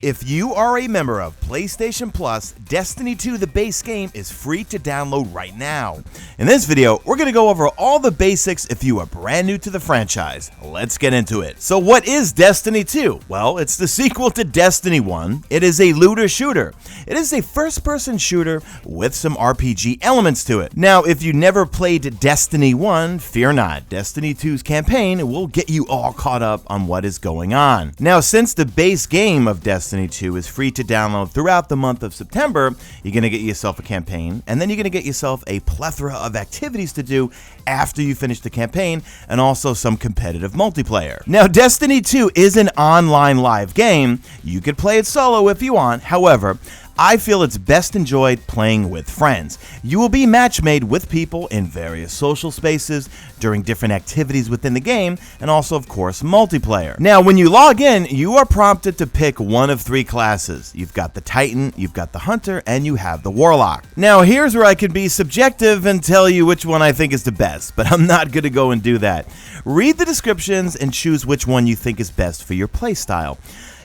If you are a member of PlayStation Plus, Destiny 2 the base game is free to download right now. In this video, we're going to go over all the basics if you are brand new to the franchise. Let's get into it. So what is Destiny 2? Well, it's the sequel to Destiny 1. It is a looter shooter. It is a first-person shooter with some RPG elements to it. Now, if you never played Destiny 1, fear not. Destiny 2's campaign will get you all caught up on what is going on. Now, since the base game of Destiny 2 is free to download throughout the month of September, you're going to get yourself a campaign, and then you're going to get yourself a plethora of activities to do after you finish the campaign, and also some competitive multiplayer. Now, Destiny 2 is an online live game. You could play it solo if you want. However, I feel it's best enjoyed playing with friends. You will be match made with people in various social spaces during different activities within the game, and also, of course, multiplayer. Now, when you log in, you are prompted to pick one of three classes. You've got the Titan, you've got the Hunter, and you have the Warlock. Now, here's where I can be subjective and tell you which one I think is the best, but I'm not going to go and do that. Read the descriptions and choose which one you think is best for your playstyle.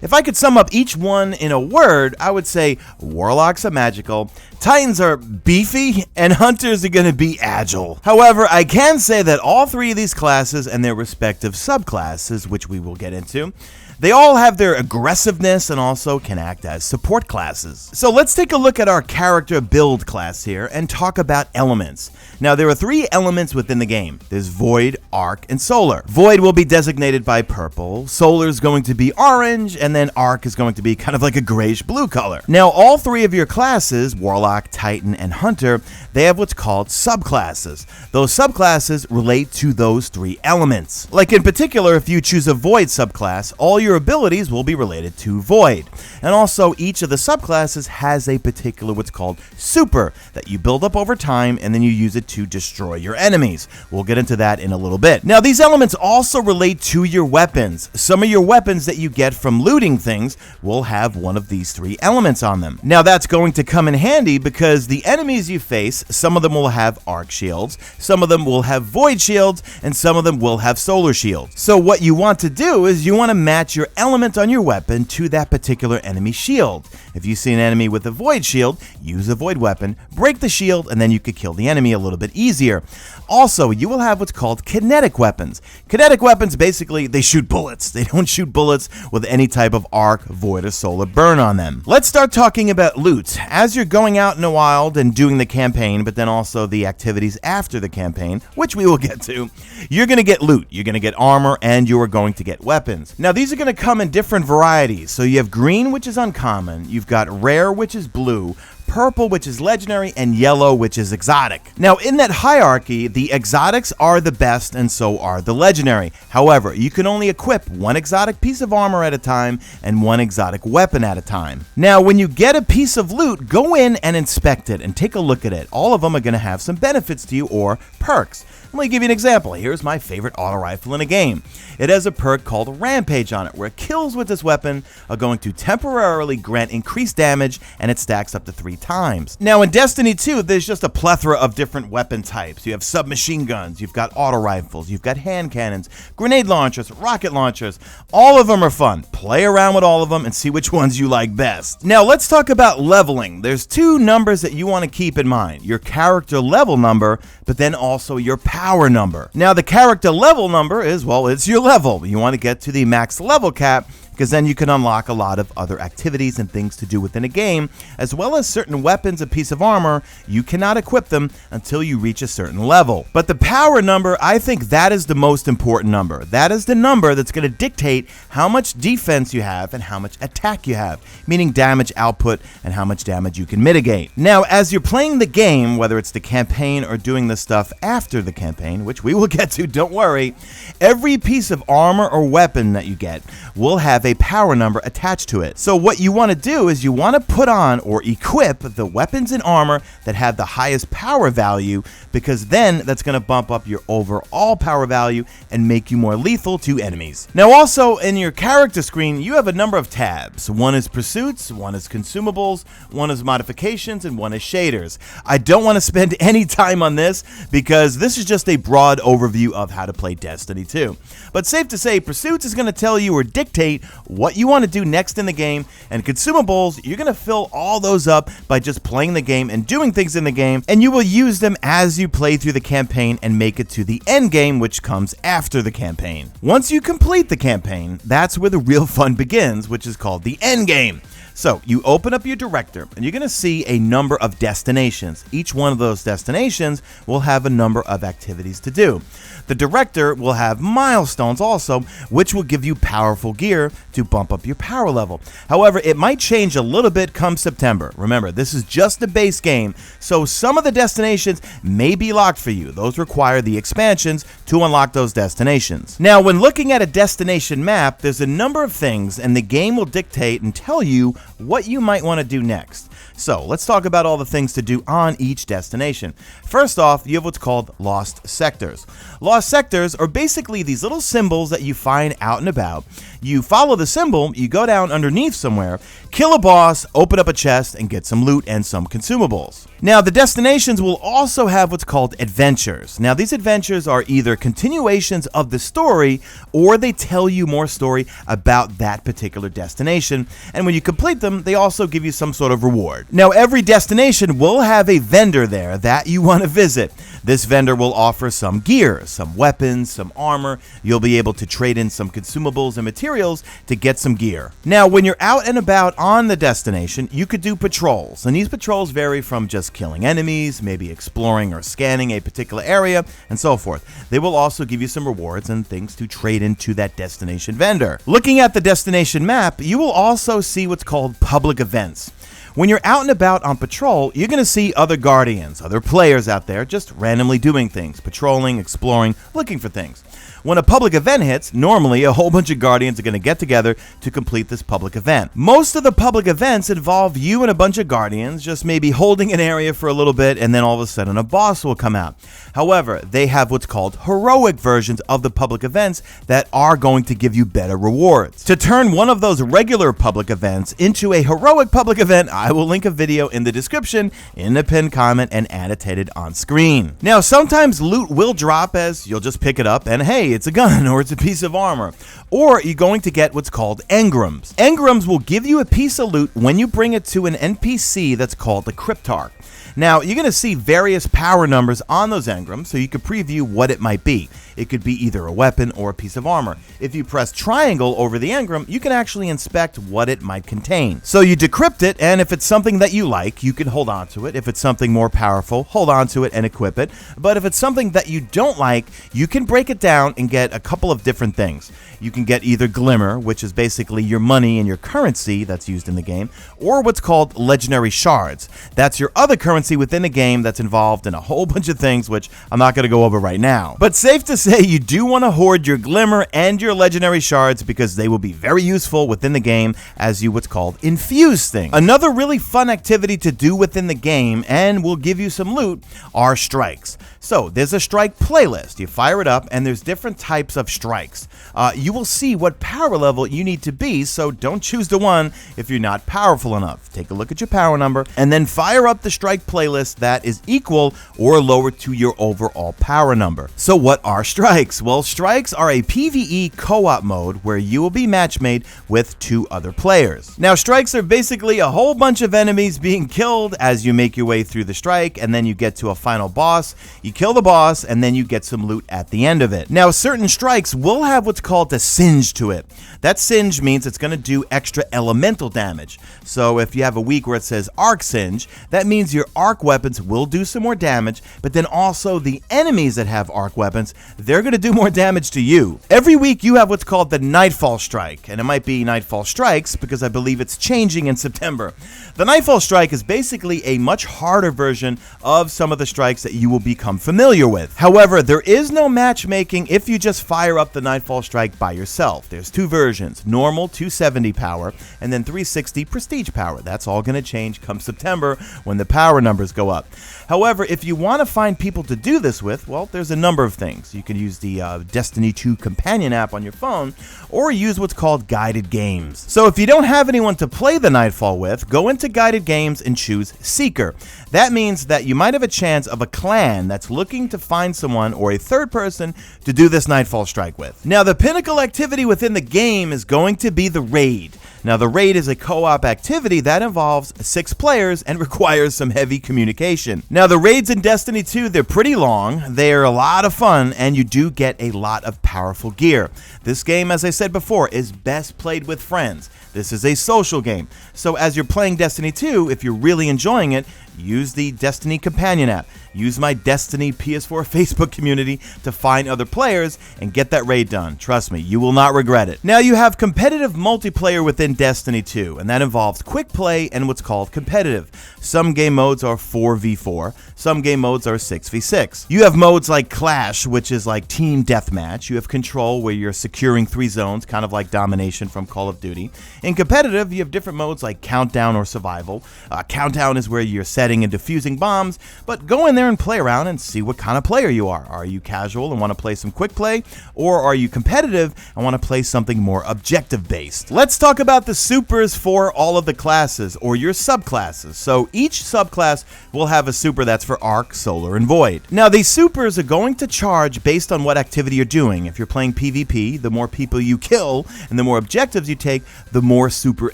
If I could sum up each one in a word, I would say Warlocks are magical, Titans are beefy, and Hunters are going to be agile. However, I can say that all three of these classes and their respective subclasses, which we will get into, they all have their aggressiveness and also can act as support classes. So let's take a look at our character build class here and talk about elements. Now, there are three elements within the game. There's Void, Arc, and Solar. Void will be designated by purple, Solar is going to be orange, and then Arc is going to be kind of like a grayish blue color. Now, all three of your classes, Warlock, Titan, and Hunter, they have what's called subclasses. Those subclasses relate to those three elements. Like in particular, if you choose a Void subclass, all your abilities will be related to Void. And also, each of the subclasses has a particular what's called super that you build up over time, and then you use it to destroy your enemies. We'll get into that in a little bit. Now, these elements also relate to your weapons. Some of your weapons that you get from looting things will have one of these three elements on them. Now, that's going to come in handy because the enemies you face, some of them will have arc shields, some of them will have void shields, and some of them will have solar shields. So what you want to do is you want to match your element on your weapon to that particular enemy shield. If you see an enemy with a void shield, use a void weapon, break the shield, and then you could kill the enemy a little bit easier. Also, you will have what's called kinetic weapons. Kinetic weapons, basically, they shoot bullets. They don't shoot bullets with any type of arc, void, or solar burn on them. Let's start talking about loot. As you're going out in the wild and doing the campaign, but then also the activities after the campaign, which we will get to, you're going to get loot. You're going to get armor, and you are going to get weapons. Now, these are going to come in different varieties. So you have green, which is uncommon. You've got rare, which is blue, purple, which is legendary, and yellow, which is exotic. Now, in that hierarchy, the exotics are the best, and so are the legendary. However, you can only equip one exotic piece of armor at a time and one exotic weapon at a time. Now, when you get a piece of loot, go in and inspect it and take a look at it. All of them are going to have some benefits to you or perks. Let me give you an example. Here's my favorite auto rifle in a game. It has a perk called Rampage on it, where kills with this weapon are going to temporarily grant increased damage, and it stacks up to 3 times. Now, in Destiny 2, there's just a plethora of different weapon types. You have submachine guns, you've got auto rifles, you've got hand cannons, grenade launchers, rocket launchers. All of them are fun. Play around with all of them and see which ones you like best. Now, let's talk about leveling. There's 2 numbers that you want to keep in mind. Your character level number, but then also your power number. Now, the character level number is, well, it's your level. You want to get to the max level cap, because then you can unlock a lot of other activities and things to do within a game, as well as certain weapons and piece of armor. You cannot equip them until you reach a certain level. But the power number, I think that is the most important number. That is the number that's going to dictate how much defense you have and how much attack you have, meaning damage output and how much damage you can mitigate. Now, as you're playing the game, whether it's the campaign or doing the stuff after the campaign, which we will get to, don't worry, every piece of armor or weapon that you get will have a power number attached to it. So what you want to do is you want to put on or equip the weapons and armor that have the highest power value, because then that's going to bump up your overall power value and make you more lethal to enemies. Now, also in your character screen, you have a number of tabs. One is pursuits, one is consumables, one is modifications, and one is shaders. I don't want to spend any time on this because this is just a broad overview of how to play Destiny 2. But safe to say, pursuits is going to tell you or dictate what you want to do next in the game, and consumables, you're going to fill all those up by just playing the game and doing things in the game, and you will use them as you play through the campaign and make it to the end game, which comes after the campaign. Once you complete the campaign, that's where the real fun begins, which is called the end game. So you open up your director and you're going to see a number of destinations. Each one of those destinations will have a number of activities to do. The director will have milestones also, which will give you powerful gear to bump up your power level. However, it might change a little bit come September. Remember, this is just a base game, so some of the destinations may be locked for you. Those require the expansions to unlock those destinations. Now, when looking at a destination map, there's a number of things, and the game will dictate and tell you what you might want to do next. So let's talk about all the things to do on each destination. First off, you have what's called lost sectors. Lost sectors are basically these little symbols that you find out and about. You follow the symbol, you go down underneath somewhere, kill a boss, open up a chest, and get some loot and some consumables. Now, the destinations will also have what's called adventures. Now, these adventures are either continuations of the story, or they tell you more story about that particular destination. And when you complete them, they also give you some sort of reward. Now, every destination will have a vendor there that you want to visit. This vendor will offer some gear, some weapons, some armor. You'll be able to trade in some consumables and materials to get some gear. Now, when you're out and about on the destination, you could do patrols, and these patrols vary from just killing enemies, maybe exploring or scanning a particular area, and so forth. They will also give you some rewards and things to trade into that destination vendor. Looking at the destination map, you will also see what's called public events. When you're out and about on patrol, you're going to see other guardians, other players out there just randomly doing things, patrolling, exploring, looking for things. When a public event hits, normally a whole bunch of guardians are going to get together to complete this public event. Most of the public events involve you and a bunch of guardians just maybe holding an area for a little bit, and then all of a sudden a boss will come out. However, they have what's called heroic versions of the public events that are going to give you better rewards. To turn one of those regular public events into a heroic public event, I will link a video in the description, in the pinned comment, and annotated on screen. Now, sometimes loot will drop as you'll just pick it up and hey, it's a gun or it's a piece of armor. Or you're going to get what's called Engrams. Engrams will give you a piece of loot when you bring it to an NPC that's called the Cryptarch. Now, you're going to see various power numbers on those engrams, so you can preview what it might be. It could be either a weapon or a piece of armor. If you press triangle over the engram, you can actually inspect what it might contain. So you decrypt it, and if it's something that you like, you can hold on to it. If it's something more powerful, hold on to it and equip it. But if it's something that you don't like, you can break it down and get a couple of different things. You can get either glimmer, which is basically your money and your currency that's used in the game, or what's called legendary shards. That's your other currency within the game that's involved in a whole bunch of things, which I'm not going to go over right now. But safe to say, you do want to hoard your glimmer and your legendary shards because they will be very useful within the game as you what's called infuse things. Another really fun activity to do within the game, and will give you some loot, are strikes. So there's a strike playlist. You fire it up, and there's different types of strikes. You will see what power level you need to be, so don't choose the one if you're not powerful enough. Take a look at your power number, and then fire up the strike playlist that is equal or lower to your overall power number. So what are strikes? Well, strikes are a PvE co-op mode where you will be matchmade with 2 other players. Now, strikes are basically a whole bunch of enemies being killed as you make your way through the strike, and then you get to a final boss. You kill the boss, and then you get some loot at the end of it. Now, certain strikes will have what's called a singe to it. That singe means it's going to do extra elemental damage. So if you have a week where it says arc singe, that means your arc weapons will do some more damage, but then also the enemies that have arc weapons, they're going to do more damage to you. Every week you have what's called the Nightfall Strike, and it might be Nightfall Strikes because I believe it's changing in September. The Nightfall Strike is basically a much harder version of some of the strikes that you will become familiar with. However, there is no matchmaking if you just fire up the Nightfall Strike by yourself. There's 2 versions, normal 270 power and then 360 prestige power. That's all going to change come September when the power numbers go up. However, if you want to find people to do this with, well, there's a number of things. You can use the Destiny 2 companion app on your phone, or use what's called guided games. So if you don't have anyone to play the Nightfall with, go into guided games and choose Seeker. That means that you might have a chance of a clan that's looking to find someone or a third person to do this Nightfall Strike with. Now, the pinnacle activity within the game is going to be the raid. Now, the raid is a co-op activity that involves 6 players and requires some heavy communication. Now, the raids in Destiny 2, they're pretty long, they're a lot of fun, and you do get a lot of powerful gear. This game, as I said before, is best played with friends. This is a social game. So as you're playing Destiny 2, if you're really enjoying it, use the Destiny Companion app. Use my Destiny PS4 Facebook community to find other players and get that raid done. Trust me, you will not regret it. Now, you have competitive multiplayer within Destiny 2, and that involves quick play and what's called competitive. Some game modes are 4v4, some game modes are 6v6. You have modes like Clash, which is like team deathmatch. You have Control, where you're securing 3 zones, kind of like Domination from Call of Duty. In competitive, you have different modes like Countdown or Survival. Countdown is where you're setting and defusing bombs, but go in there and play around and see what kind of player you are. Are you casual and want to play some quick play, or are you competitive and want to play something more objective based? Let's talk about the supers for all of the classes, or your subclasses. So each subclass will have a super that's for Arc, Solar, and Void. Now, these supers are going to charge based on what activity you're doing. If you're playing PvP, the more people you kill and the more objectives you take, the more super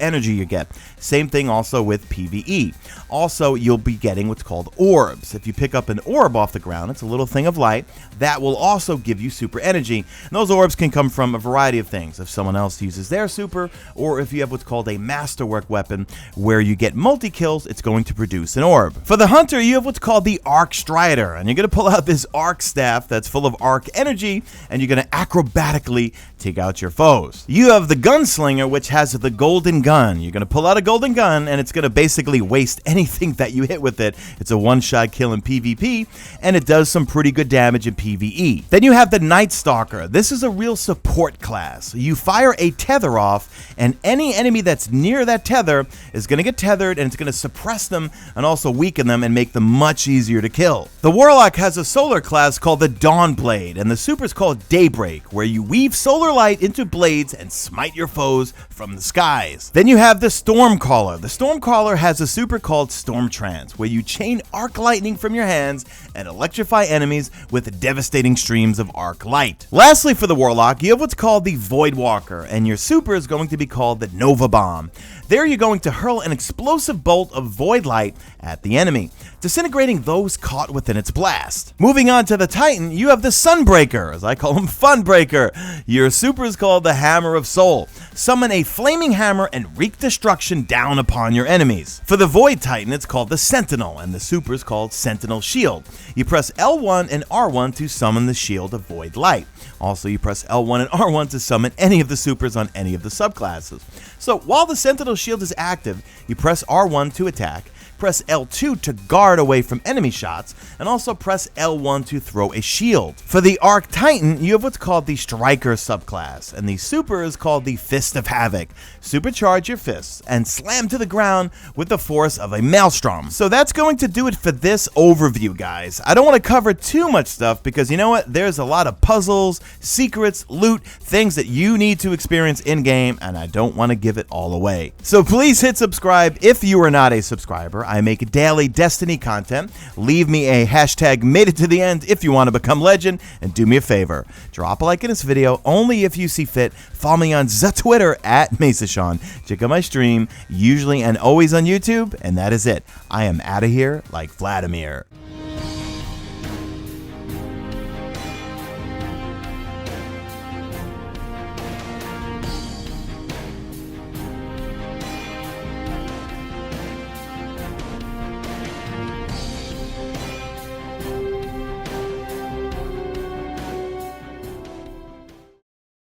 energy you get. Same thing also with PvE. Also, you'll be getting what's called orbs. If you pick up an orb off the ground, it's a little thing of light, that will also give you super energy. And those orbs can come from a variety of things. If someone else uses their super, or if you have what's called a masterwork weapon, where you get multi-kills, it's going to produce an orb. For the hunter, you have what's called the Arc Strider, and you're going to pull out this Arc staff that's full of Arc energy, and you're going to acrobatically take out your foes. You have the Gunslinger, which has the Golden Gun. You're going to pull out a Golden Gun, and it's going to basically waste anything that you hit with it. It's a one-shot kill in PvP, and it does some pretty good damage in PvE. Then you have the Night Stalker. This is a real support class. You fire a tether off, and any enemy that's near that tether is going to get tethered, and it's going to suppress them and also weaken them and make them much easier to kill. The Warlock has a solar class called the Dawn Blade, and the super is called Daybreak, where you weave solar light into blades and smite your foes from the skies. Then you have the Stormcaller. The Stormcaller has a super called Storm Trance, where you chain arc lightning from your hands and electrify enemies with devastating streams of arc light. Lastly, for the Warlock, you have what's called the Void Walker, and your super is going to be called the Nova Bomb. There you're going to hurl an explosive bolt of void light at the enemy, disintegrating those caught within its blast. Moving on to the Titan, you have the Sunbreaker, as I call him Funbreaker. Your super is called the Hammer of Soul. Summon a flaming hammer and wreak destruction down upon your enemies. For the Void Titan, it's called the Sentinel, and the super is called Sentinel Shield. You press L1 and R1 to summon the Shield of Void Light. Also, you press L1 and R1 to summon any of the supers on any of the subclasses. So while the Sentinel Shield is active, you press R1 to attack, press L2 to guard away from enemy shots, and also press L1 to throw a shield. For the Arc Titan, you have what's called the Striker subclass, and the super is called the Fist of Havoc. Supercharge your fists and slam to the ground with the force of a maelstrom. So that's going to do it for this overview, guys. I don't want to cover too much stuff because you know what? There's a lot of puzzles, secrets, loot, things that you need to experience in-game, and I don't want to give it all away. So please hit subscribe if you are not a subscriber. I make daily Destiny content. Leave me a hashtag made it to the end if you want to become legend, and do me a favor, drop a like in this video only if you see fit. Follow me on the Twitter at Mesa. Check out my stream, usually and always on YouTube, and that is it. I am out of here like Vladimir.